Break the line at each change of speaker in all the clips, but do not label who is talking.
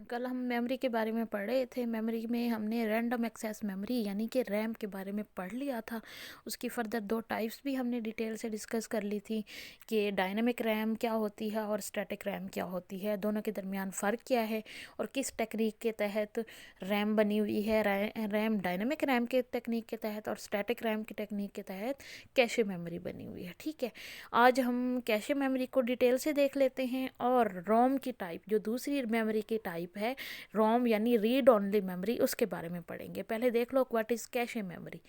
कल हम मेमोरी के बारे में पढ़ रहे थे। मेमोरी में हमने रैंडम एक्सेस मेमोरी यानी कि रैम के बारे में पढ़ लिया था। उसकी फर्दर दो टाइप्स भी हमने डिटेल से डिस्कस कर ली थी कि डायनामिक रैम क्या होती है और स्टैटिक रैम क्या होती है, दोनों के दरमियान फ़र्क क्या है और किस टेक्निक के तहत रैम बनी हुई है। रैम डायनामिक रैम के टेक्निक के तहत और स्टैटिक रैम की टेक्निक के तहत कैशे मेमोरी बनी हुई है। ठीक है, आज हम कैशे मेमोरी को डिटेल से देख लेते हैं और रोम की टाइप, जो दूसरी मेमोरी की टाइप है रोम यानी रीड ओनली मेमोरी, उसके बारे में पढ़ेंगे। पहले देख लो व्हाट इज़ कैशे मेमोरी।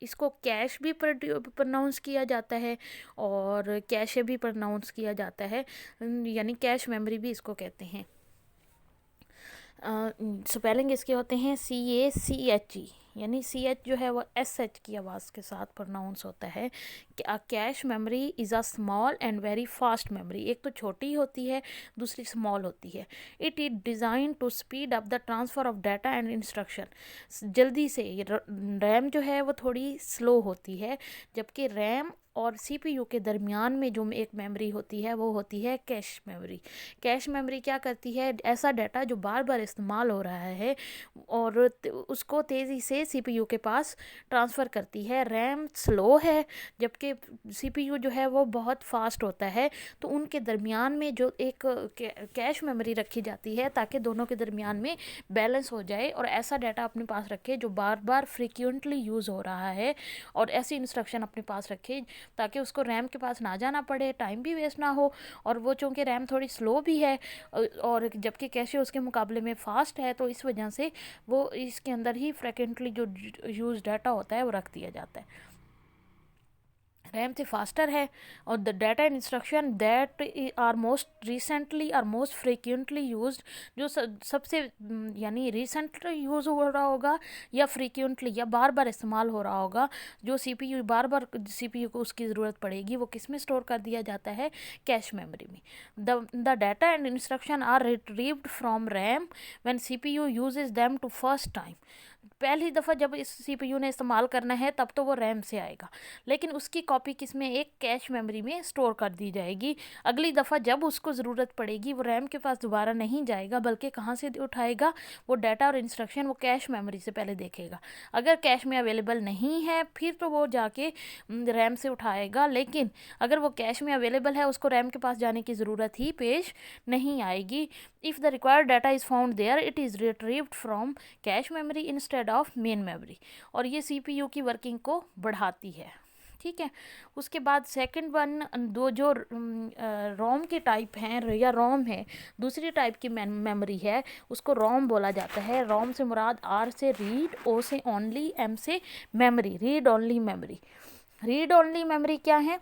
इसको कैश भी प्रोनाउंस किया जाता है और कैशे भी प्रोनाउंस किया जाता है, यानी कैश मेमोरी भी इसको कहते हैं। स्पेलिंग इसके होते हैं CACHE, यानी CH जो है वो SH की आवाज़ के साथ प्रोनाउंस होता है। Cache memory is a small and very fast memory. एक तो छोटी होती है, दूसरी स्मॉल होती है। It is design to speed up the transfer of data and instruction. जल्दी से रैम जो है वो थोड़ी स्लो होती है, जबकि रैम और CPU के दरमियान में जो एक मेमोरी होती है वो होती है कैश मेमोरी। कैश मेमोरी क्या करती है, ऐसा डाटा जो बार बार इस्तेमाल हो रहा है और उसको तेज़ी से CPU के पास ट्रांसफ़र करती है। रैम स्लो है जबकि CPU जो है वो बहुत फास्ट होता है, तो उनके दरमियान में जो एक कैश मेमोरी रखी जाती है ताकि दोनों के दरमियान में बैलेंस हो जाए और ऐसा डाटा अपने पास रखे जो बार बार फ्रिक्वेंटली यूज़ हो रहा है, और ऐसी इंस्ट्रक्शन अपने पास रखे ताकि उसको रैम के पास ना जाना पड़े, टाइम भी वेस्ट ना हो। और वो चूँकि रैम थोड़ी स्लो भी है और जबकि कैशे उसके मुकाबले में फ़ास्ट है, तो इस वजह से वो इसके अंदर ही फ्रिक्वेंटली जो यूज़ डाटा होता है वो रख दिया जाता है। रैम से फास्टर है और the data and instruction that are most frequently used, जो सबसे यानी रिसेंटली यूज़ हो रहा होगा या फ्रिक्वेंटली या बार बार इस्तेमाल हो रहा होगा, जो CPU बार बार CPU को उसकी ज़रूरत पड़ेगी, वो किस में स्टोर कर दिया जाता है, कैश मेमोरी में। The data and instruction are retrieved from RAM when CPU uses them to first time. पहली दफ़ा जब इस CPU ने इस्तेमाल करना है तब तो वो रैम से आएगा, लेकिन उसकी कॉपी किस में, एक कैश मेमोरी में स्टोर कर दी जाएगी। अगली दफ़ा जब उसको ज़रूरत पड़ेगी वो रैम के पास दोबारा नहीं जाएगा, बल्कि कहाँ से उठाएगा, वो डाटा और इंस्ट्रक्शन वो कैश मेमोरी से पहले देखेगा। अगर कैश में अवेलेबल नहीं है फिर तो वो जाके रैम से उठाएगा, लेकिन अगर वो कैश में अवेलेबल है उसको रैम के पास जाने की ज़रूरत ही पेश नहीं आएगी। If the required data is found there it is retrieved from cache memory instead of main memory, और ये CPU की वर्किंग को बढ़ाती है। ठीक है, उसके बाद सेकंड वन, दो जो रोम के टाइप हैं या रोम है, दूसरी टाइप की मेमोरी है, उसको रोम बोला जाता है। रोम से मुराद R से रीड, O से ओनली, M से memory, read only memory. Read only memory क्या है,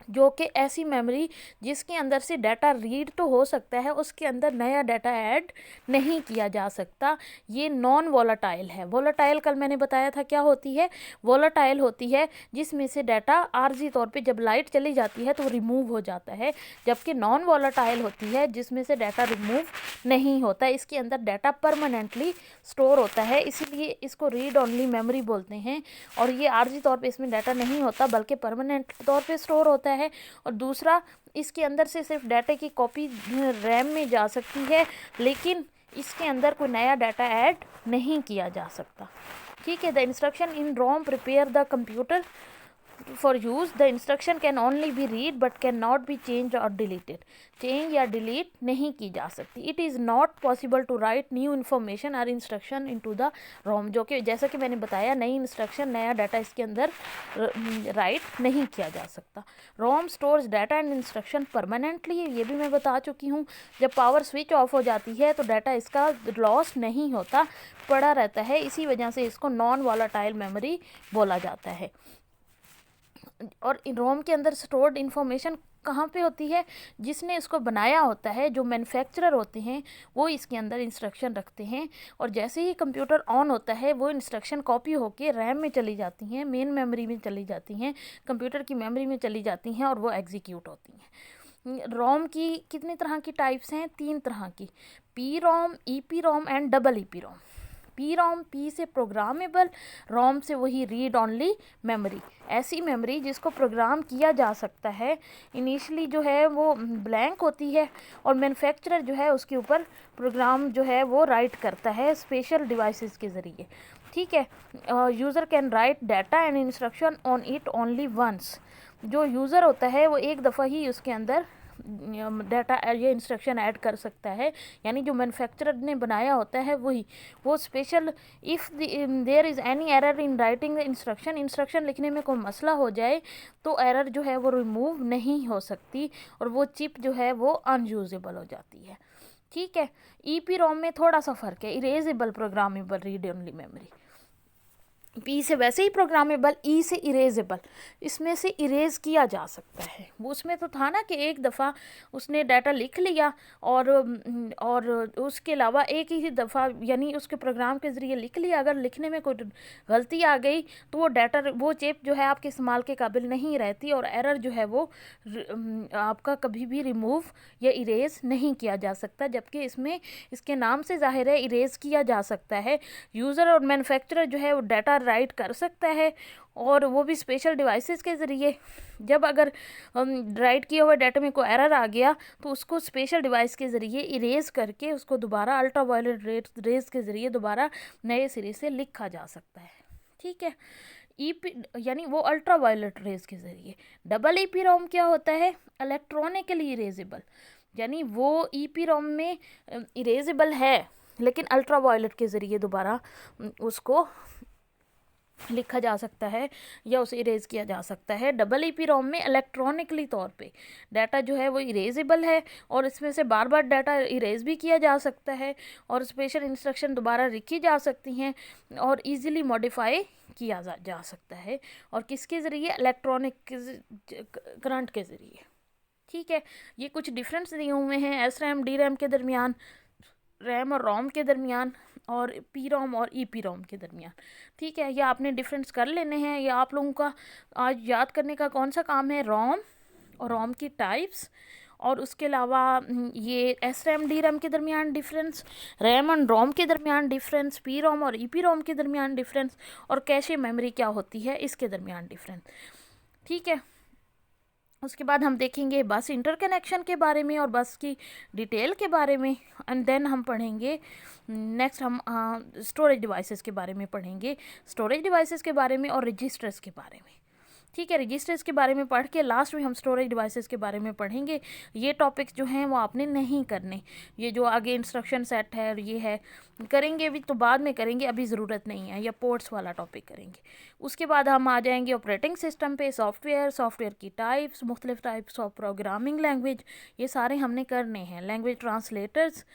जो कि ऐसी मेमोरी जिसके अंदर से डाटा रीड तो हो सकता है, उसके अंदर नया डाटा ऐड नहीं किया जा सकता। ये नॉन वोलाटाइल है। वोलाटाइल कल मैंने बताया था क्या होती है, वोलाटाइल होती है जिसमें से डाटा आर्जी तौर पे जब लाइट चली जाती है तो रिमूव हो जाता है, जबकि नॉन वोलाटाइल होती है जिसमें से डाटा रिमूव नहीं होता। इसके अंदर डाटा परमानेंटली स्टोर होता है, इसीलिए इसको रीड ओनली मेमोरी बोलते हैं। और ये आर्जी तौर पे इसमें डाटा नहीं होता बल्कि परमानेंट तौर पे स्टोर होता है। और दूसरा, इसके अंदर से सिर्फ डाटा की कॉपी रैम में जा सकती है, लेकिन इसके अंदर कोई नया डाटा ऐड नहीं किया जा सकता। ठीक है, the instruction in ROM prepare the computer for use. The instruction can only be read but can not be change और डिलीटेड। चेंज या डिलीट नहीं की जा सकती। It is not possible to write new information और instruction into the ROM, जो कि जैसा कि मैंने बताया, नई इंस्ट्रक्शन, नया डाटा इसके अंदर राइट नहीं किया जा सकता। ROM stores data and instruction permanently, ये भी मैं बता चुकी हूँ। जब पावर स्विच ऑफ हो जाती है तो डाटा इसका लॉस नहीं होता, पड़ा रहता है। इसी वजह से इसको नॉन वोलाटाइल मेमोरी बोला जाता है। और रोम के अंदर स्टोर्ड इन्फॉर्मेशन कहाँ पे होती है, जिसने इसको बनाया होता है, जो मैन्युफैक्चरर होते हैं वो इसके अंदर इंस्ट्रक्शन रखते हैं, और जैसे ही कंप्यूटर ऑन होता है वो इंस्ट्रक्शन कॉपी होके रैम में चली जाती हैं, मेन मेमोरी में चली जाती हैं, कंप्यूटर की मेमोरी में चली जाती हैं और वो एग्जीक्यूट होती हैं। रोम की कितनी तरह की टाइप्स हैं, 3 तरह की, P ROM, EP ROM and double EP ROM. P ROM, P से प्रोग्रामेबल, रोम से वही रीड ऑनली मेमोरी, ऐसी मेमोरी जिसको प्रोग्राम किया जा सकता है। इनिशियली जो है वो ब्लैंक होती है और मैन्युफैक्चरर जो है उसके ऊपर प्रोग्राम जो है वो राइट करता है स्पेशल डिवाइसेस के ज़रिए। ठीक है, user can write data and instruction on it only once. जो यूज़र होता है वो एक दफ़ा ही उसके अंदर डाटा या इंस्ट्रक्शन ऐड कर सकता है, यानी जो मैन्युफैक्चरर ने बनाया होता है वही, वो special if there is any error in writing instruction लिखने में कोई मसला हो जाए तो एरर जो है वो रिमूव नहीं हो सकती और वो चिप जो है वो अनयूजेबल हो जाती है। ठीक है, ईपी रोम में थोड़ा सा फ़र्क है, erasable programmable read only memory. P से वैसे ही प्रोग्रामेबल, ई से इरेजेबल, इसमें से इरेज किया जा सकता है। वो उसमें तो था ना कि एक दफ़ा उसने डाटा लिख लिया और उसके अलावा एक ही दफ़ा यानी उसके प्रोग्राम के ज़रिए लिख लिया, अगर लिखने में कोई गलती आ गई तो वो डाटा, वो चिप जो है आपके इस्तेमाल के काबिल नहीं रहती और एरर जो है वो आपका कभी भी रिमूव या इरेज नहीं किया जा सकता, जबकि इसमें इसके नाम से जाहिर है इरेज किया जा सकता है। यूज़र और मैन्युफैक्चरर जो है वो डाटा राइट कर सकता है और वो भी स्पेशल डिवाइसेस के ज़रिए। जब अगर राइट किए हुए डाटा में कोई एरर आ गया तो उसको स्पेशल डिवाइस के ज़रिए इरेज करके उसको दोबारा अल्ट्रावायलेट रेज के ज़रिए दोबारा नए सिरे से लिखा जा सकता है। ठीक है, ईपी यानी वो अल्ट्रावायलेट रेज के ज़रिए। डबल ईपी रोम क्या होता है? इलेक्ट्रॉनिकली इरेजेबल, यानी वो ईपी रोम में इरेजेबल है लेकिन अल्ट्रावायलेट के ज़रिए दोबारा उसको लिखा जा सकता है या उसे इरेज किया जा सकता है। डबल ईपी रोम में इलेक्ट्रॉनिकली तौर पे डाटा जो है वो इरेजेबल है और इसमें से बार बार डाटा इरेज भी किया जा सकता है और स्पेशल इंस्ट्रक्शन दोबारा लिखी जा सकती हैं और इजीली मॉडिफाई किया जा सकता है। और किसके ज़रिए? इलेक्ट्रॉनिक करंट के ज़रिए। ठीक है, ये कुछ डिफरेंस दिए हुए हैं एस रैम डी रैम के दरमियान, रैम और रोम के दरमियान और पी रोम और ई पी रोम के दरमियान। ठीक है, ये आपने डिफरेंस कर लेने हैं। ये आप लोगों का आज याद करने का कौन सा काम है? रोम और रोम की टाइप्स और उसके अलावा ये एस रैम डी रैम के दरमियान डिफरेंस, रैम और रोम के दरमियान डिफरेंस, पी रोम और ई पी रोम के दरमियान डिफरेंस और कैशे मेमोरी क्या होती है इसके दरमियान डिफरेंस। ठीक है, उसके बाद हम देखेंगे बस इंटरकनेक्शन के बारे में और बस की डिटेल के बारे में एंड देन हम पढ़ेंगे नेक्स्ट हम स्टोरेज डिवाइसेस के बारे में पढ़ेंगे, स्टोरेज डिवाइसेस के बारे में और रजिस्टर्स के बारे में। ठीक है, रजिस्टर्स के बारे में पढ़ के लास्ट में हम स्टोरेज डिवाइसेस के बारे में पढ़ेंगे। ये टॉपिक्स जो हैं वो आपने नहीं करने, ये जो आगे इंस्ट्रक्शन सेट है और ये है करेंगे भी तो बाद में करेंगे, अभी ज़रूरत नहीं है, या पोर्ट्स वाला टॉपिक करेंगे। उसके बाद हम आ जाएंगे ऑपरेटिंग सिस्टम पे, सॉफ्टवेयर की टाइप्स, मुख्तलिफ टाइप्स ऑफ प्रोग्रामिंग लैंग्वेज, ये सारे हमने करने हैं। लैंग्वेज ट्रांसलेटर्स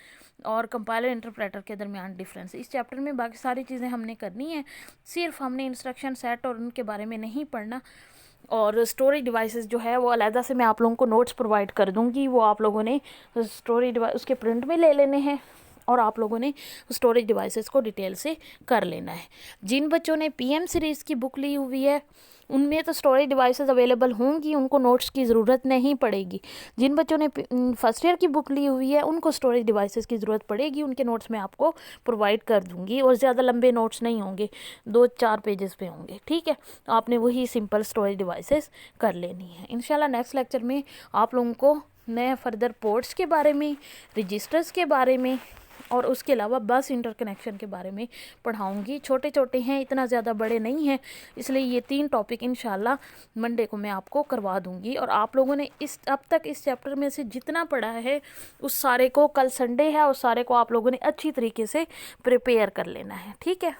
और कंपाइलर इंटरप्रेटर के दरमियान डिफरेंस इस चैप्टर में बाकी सारी चीज़ें हमने करनी है, सिर्फ हमने इंस्ट्रक्शन सेट और उनके बारे में नहीं पढ़ना। और स्टोरेज डिवाइसेस जो है वो अलहदा से मैं आप लोगों को नोट्स प्रोवाइड कर दूंगी, वो आप लोगों ने स्टोरेज डिवाइस उसके प्रिंट में ले लेने हैं और आप लोगों ने स्टोरेज डिवाइसेस को डिटेल से कर लेना है। जिन बच्चों ने पीएम सीरीज़ की बुक ली हुई है उनमें तो स्टोरेज डिवाइसेस अवेलेबल होंगी, उनको नोट्स की ज़रूरत नहीं पड़ेगी। जिन बच्चों ने फर्स्ट ईयर की बुक ली हुई है उनको स्टोरेज डिवाइसेस की ज़रूरत पड़ेगी, उनके नोट्स मैं आपको प्रोवाइड कर दूँगी और ज़्यादा लंबे नोट्स नहीं होंगे, 2-4 पेजेस पे होंगे। ठीक है, तो आपने वही सिंपल स्टोरेज डिवाइसेस कर लेनी है। इंशाल्लाह नेक्स्ट लेक्चर में आप लोगों को नए फर्दर पोर्ट्स के बारे में, रजिस्टर्स के बारे में और उसके अलावा बस इंटरकनेक्शन के बारे में पढ़ाऊंगी। छोटे छोटे हैं, इतना ज़्यादा बड़े नहीं हैं, इसलिए ये 3 टॉपिक इंशाल्लाह मंडे को मैं आपको करवा दूंगी। और आप लोगों ने अब तक इस चैप्टर में से जितना पढ़ा है उस सारे को, कल संडे है, उस सारे को आप लोगों ने अच्छी तरीके से प्रिपेयर कर लेना है। ठीक है।